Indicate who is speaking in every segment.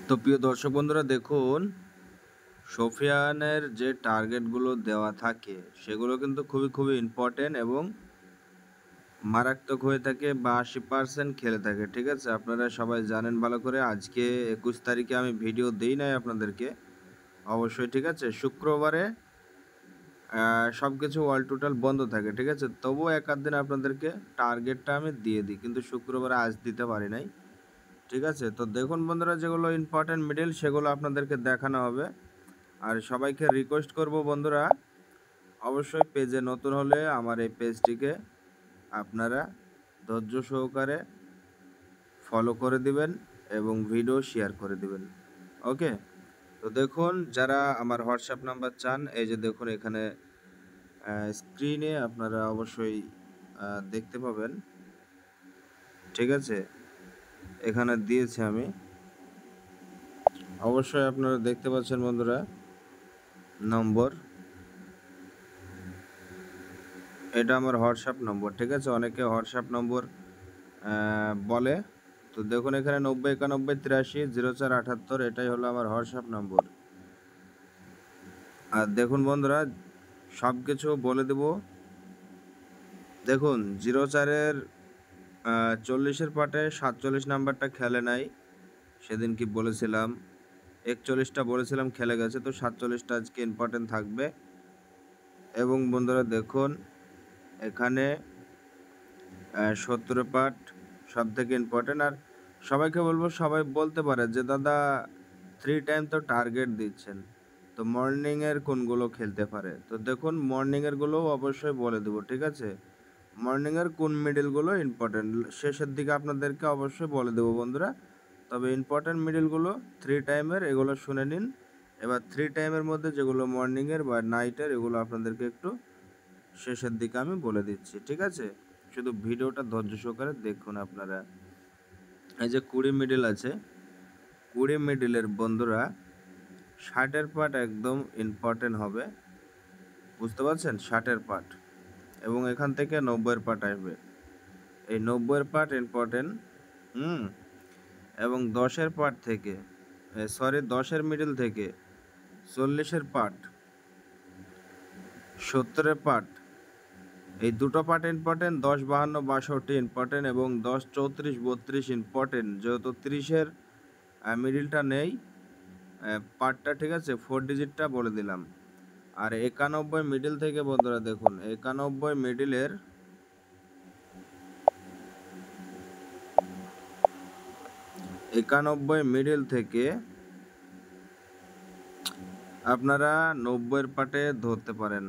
Speaker 1: তো প্রিয় দর্শক বন্ধুরা দেখুন, সোফিয়ানের যে টার্গেটগুলো দেওয়া থাকে সেগুলো কিন্তু খুবই ইম্পর্টেন্ট এবং মারাত্মক হয়ে থাকে বা ৮০% খেলে থাকে। ঠিক আছে? আপনারা সবাই জানেন ভালো করে। আজকে ২১ তারিখে আমি ভিডিও দেই নাই আপনাদেরকে। অবশ্যই ঠিক আছে? শুক্রবারে সবকিছু অল টোটাল বন্ধ থাকে। ঠিক আছে? তবুও ১ আধ দিন আপনাদেরকে টার্গেটটা আমি দিয়ে দিই। কিন্তু শুক্রবারে আজ দিতে পারি নাই। ঠিক আছে? তো দেখুন বন্ধুরা, যেগুলো ইম্পর্টেন্ট মিডল সেগুলো আপনাদেরকে দেখানো হবে। আর সবাইকে রিকোয়েস্ট করব বন্ধুরা, অবশ্যই পেজে নতুন হলে আমার এই পেজটিকে আপনারা ধৈর্য সহকারে ফলো করে দিবেন এবং ভিডিও শেয়ার করে দিবেন। ওকে? তো দেখুন, যারা আমার হোয়াটসঅ্যাপ নাম্বার চান, এই যে দেখুন এখানে স্ক্রিনে আপনারা অবশ্যই দেখতে পাবেন। ঠিক আছে? এখানে দিয়েছি আমি। অবশ্যই আপনারা দেখতে পাচ্ছেন বন্ধুরা নম্বর। এটা আমার হোয়াটসঅ্যাপ নম্বর। ঠিক আছে? অনেকে হোয়াটসঅ্যাপ নম্বর বলে। তো দেখুন এখানে ৯০ ৯১ ৮৩ ০৪ ৭৮ এটাই হলো আমার হোয়াটসঅ্যাপ নম্বর। আর দেখুন বন্ধুরা, সব কিছু বলে দেব। দেখুন ০৪-এর ৪০-এর পাটে ৪৭ নাম্বারটা খেলে নাই। সেদিন কি বলেছিলাম, ৪১টা বলেছিলাম খেলে গেছে। তো ৪৭টা আজকে ইম্পর্টেন্ট থাকবে। এবং বন্ধুরা দেখুন এখানে ৭০-এর পাট সবথেকে ইম্পর্টেন্ট। আর সবাইকে বলবো, সবাই বলতে পারে যে দাদা 3 টাইম তো টার্গেট দিচ্ছেন, তো মর্নিং এর কোনগুলো খেলতে পারে? তো দেখুন মর্নিং এর গুলো অবশ্যই বলে দেবো। ঠিক আছে? মর্নিং এর কোন মিডল গুলো ইম্পর্টেন্ট শেষের দিকে আপনাদেরকে অবশ্যই বলে দেবো বন্ধুরা। তবে ইম্পর্টেন্ট মিডল গুলো 3 টাইমের এগুলো শুনে নিন। এবার 3 টাইমের মধ্যে যেগুলো মর্নিং এর বা নাইটের এগুলো আপনাদেরকে একটু শেষের দিকে আমি বলে দিচ্ছি। ঠিক আছে? শুধু ভিডিওটা ধৈর্য সহকারে দেখুন আপনারা। এই যে 20 মিডল আছে, 20 মিডলের বন্ধুরা 60-এর পার্ট একদম ইম্পর্টেন্ট হবে। বুঝতে পারছেন? 60-এর পার্ট এবং এখান থেকে 90-এর পার্ট আসবে। এই 90-এর পার্ট ইম্পর্টেন্ট। হুম। এবং 10-এর পার্ট থেকে 10-এর মিডল থেকে 40-এর পার্ট, 70-এর পার্ট, এই দুটো পার্ট ইম্পর্টেন্ট। 10, 52, 62 ইম্পর্টেন্ট এবং 10, 34, 32 ইম্পর্টেন্ট। যেহেতু 30-এর মিডলটা নেই পার্টটা। ঠিক আছে? 4 ডিজিটটা বলে দিলাম। আর 91 মিডল থেকে বন্ধুরা দেখুন 91 মিডলের 91 মিডল থেকে আপনারা 90-এর পার্টে ধরতে পারেন।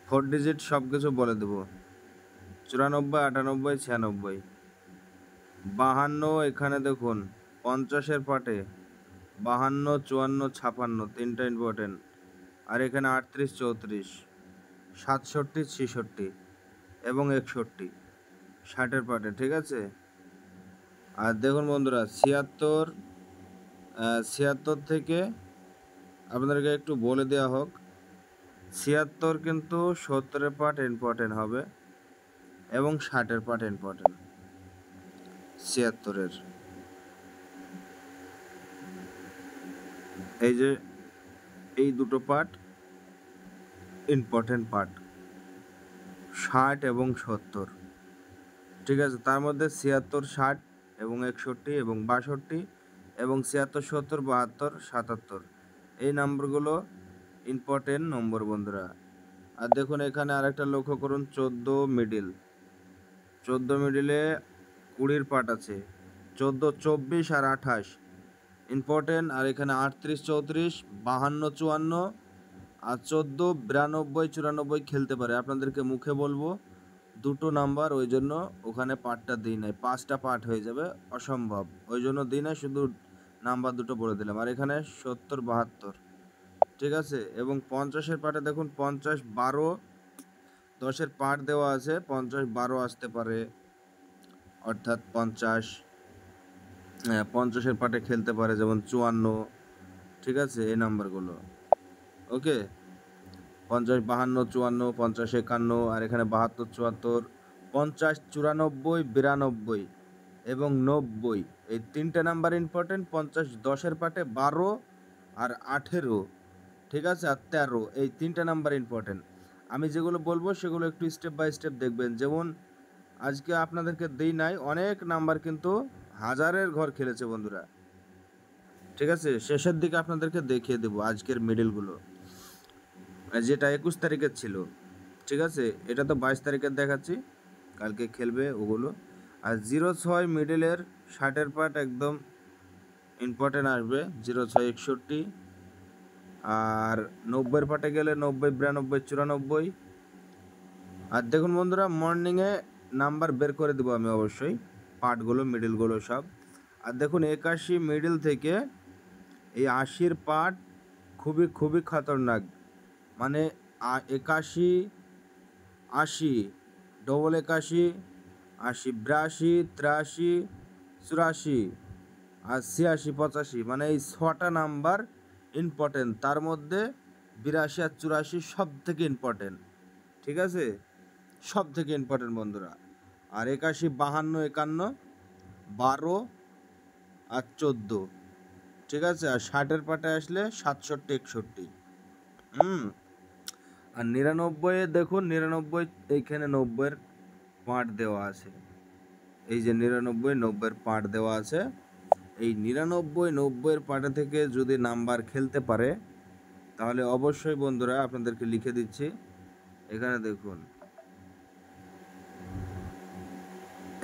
Speaker 1: 4 ডিজিট সব কিছু বলে দেব। 94, 98, 96, 52 এখানে দেখুন 50-এর পার্টে 52, 54, 56 তিনটা ইম্পর্টেন্ট। আর এখানে 38, 34, 67, 66 এবং 61 60-এর পার্টে। ঠিক আছে? আর দেখুন বন্ধুরা 76 থেকে আপনাদেরকে একটু বলে দেওয়া হোক, 76 কিন্তু 70-এর পার্ট ইম্পর্টেন্ট হবে এবং 60-এর পার্ট ইম্পর্টেন্ট। 76-এর এই যে এই দুটো পার্ট ইম্পর্টেন্ট পার্ট, 60 এবং 70। ঠিক আছে? তার মধ্যে 76, 60 এবং 61 এবং 62 এবং 76, 70, 72, 77 এই নাম্বারগুলো ইম্পর্টেন্ট নম্বর বন্ধুরা। আর দেখুন এখানে আরেকটা লক্ষ্য করুন, 14 মিডল। 14 মিডলে 20-এর পার্ট আছে। 14, 24 আর 28 ইম্পর্টেন্ট। আর এখানে 38, 34, 52, 54 আর 14, 92, 94 খেলতে পারে। আপনাদেরকে মুখে বলবো দুটো নাম্বার, ওই জন্য ওখানে পার্টটা দিই নাই। 5টা পার্ট হয়ে যাবে, অসম্ভব। ওই জন্য দিই নাই, শুধু নাম্বার দুটো বলে দিলাম। আর এখানে 70, 72। ঠিক আছে? এবং 50-এর পার্টে দেখুন 50, 12, 10-এর পার্ট দেওয়া আছে। 50, 12 আসতে পারে, অর্থাৎ 50, 50-এর পার্টে খেলতে পারে, যেমন 54। ঠিক আছে? এই নাম্বারগুলো। ওকে? 50, 52, 54, 50, 51 আর এখানে 72, 74, 50, 94, 92 এবং 90, এই তিনটে নাম্বার ইম্পর্টেন্ট। 50, 10-এর পাটে 12 আর 18, ঠিক আছে, আর 13, এই তিনটে নাম্বার ইম্পর্টেন্ট। আমি যেগুলো বলবো সেগুলো একটু স্টেপ বাই স্টেপ দেখবেন। যেমন আজকে আপনাদেরকে দেই নাই, অনেক নাম্বার কিন্তু হাজারের ঘর খেলেছে বন্ধুরা, ঠিক আছে। শেষের দিকে আপনাদেরকে দেখিয়ে দেবো আজকের মিডলগুলো, যেটা 21 তারিখের ছিল, ঠিক আছে। এটা তো 22 তারিখের দেখাচ্ছি, কালকে খেলবে ওগুলো। আর 06 মিডলের 60-এর পার্ট একদম ইম্পর্টেন্ট আসবে, 06, 61। আর 90-এর পার্টে গেলে 90, 92, 94। আর দেখুন বন্ধুরা, মর্নিংয়ে নাম্বার বের করে দেবো আমি অবশ্যই, পার্টগুলো মিডলগুলো সব। আর দেখুন 81 মিডল থেকে এই 80-এর পার্ট খুবই খুবই খতরনাক। মানে 81, 80, ডবল 81, 80, 82, 83, 84 আর 86, 85, মানে এই 6টা নাম্বার ইম্পর্টেন্ট। তার মধ্যে 82 আর 84 সব থেকে ইম্পর্টেন্ট, ঠিক আছে, সব থেকে ইম্পর্টেন্ট বন্ধুরা। আর 81, 52, 51, 12 আর 14, ঠিক আছে। আর 60-এর পাটে আসলে 67, 61। আর 99-এ দেখুন, 99 এইখানে 90-এর পার্ট দেওয়া আছে, এই যে 99, 90-এর পার্ট দেওয়া আছে। এই 99, 90-এর পার্টে থেকে যদি নাম্বার খেলতে পারে তাহলে অবশ্যই বন্ধুরা আপনাদেরকে লিখে দিচ্ছি, এখানে দেখুন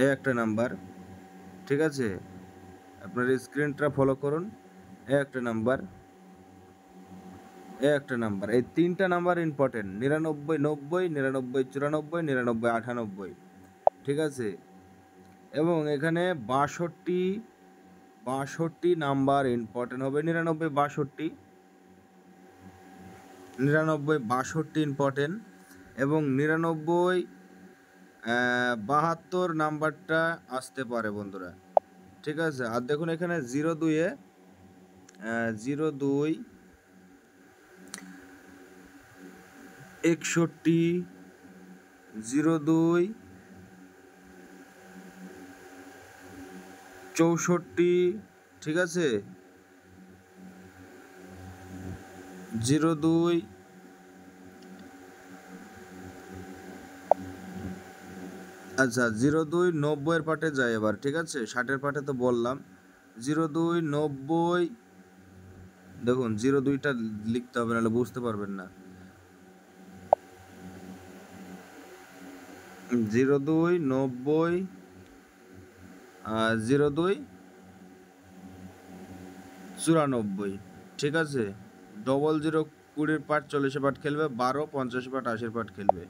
Speaker 1: এই একটা নাম্বার, ঠিক আছে, আপনার স্ক্রিনটা ফলো করুন, এই একটা নাম্বার, একটা নাম্বার, এই তিনটা নাম্বার ইম্পর্টেন্ট। 99, 90, 99, 94, 99, 98, ঠিক আছে। এবং এখানে 62 নাম্বার ইম্পর্টেন্ট হবে। 99, 62, 99, 62 ইম্পর্টেন্ট। এবং 99, 72 নাম্বারটা আসতে পারে বন্ধুরা, ঠিক আছে। আর দেখুন এখানে 02-এ 02, 61, 02, 64, ঠিক আছে, 02, আচ্ছা 02, 90-এর পাটে যায় এবার, ঠিক আছে। 60-এর পাটে তো বললাম। 02, 90, দেখুন 02টা লিখতে হবে, নাহলে বুঝতে পারবেন না। 02, 90, 02, 94, ঠিক আছে। 00, 20-এর পার্ট 40-এর পার্ট খেলবে, 12, 50-এর পার্ট 80-এর পার্ট খেলবে,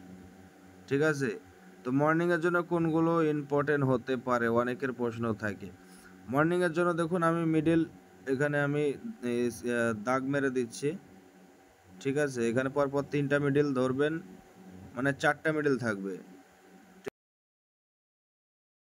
Speaker 1: ঠিক আছে। তো মর্নিংয়ের জন্য কোনগুলো ইম্পর্টেন্ট হতে পারে, অনেকের প্রশ্ন থাকে। মর্নিংয়ের জন্য দেখুন আমি মিডিল, এখানে আমি দাগ মেরে দিচ্ছি, ঠিক আছে। এখানে পরপর 3টা মিডিল ধরবেন, মানে 4টা মিডিল থাকবে,